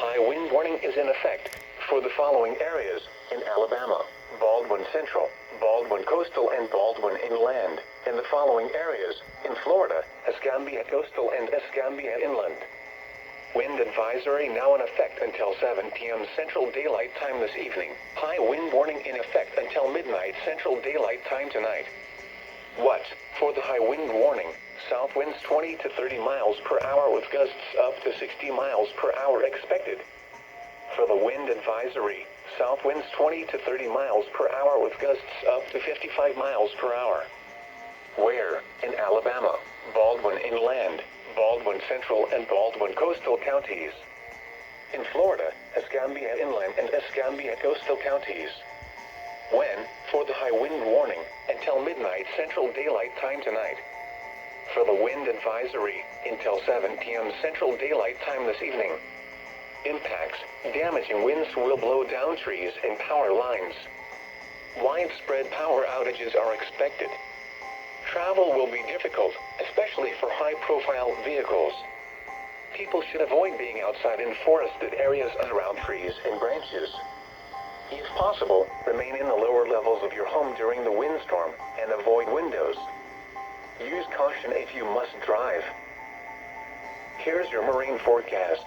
high wind warning is in effect for the following areas in Alabama: Baldwin Central, Baldwin Coastal, and Baldwin Inland. In the following areas in Florida: Escambia Coastal and Escambia Inland. Wind advisory now in effect until 7 p.m. Central Daylight Time this evening. High wind warning in effect until midnight Central Daylight Time tonight. What? For the high wind warning, south winds 20 to 30 miles per hour with gusts up to 60 miles per hour expected. For the wind advisory, south winds 20 to 30 miles per hour with gusts up to 55 miles per hour. Where? In Alabama, Baldwin Inland, Baldwin Central, and Baldwin Coastal counties. In Florida, Escambia Inland and Escambia Coastal counties. When? For the high wind warning, until midnight Central Daylight Time tonight. For the wind advisory, until 7 p.m. Central Daylight Time this evening. Impacts: damaging winds will blow down trees and power lines. Widespread power outages are expected. Travel will be difficult, especially for high-profile vehicles. People should avoid being outside in forested areas and around trees and branches. If possible, remain in the lower levels of your home during the windstorm and avoid windows. Use caution if you must drive. Here's your marine forecast.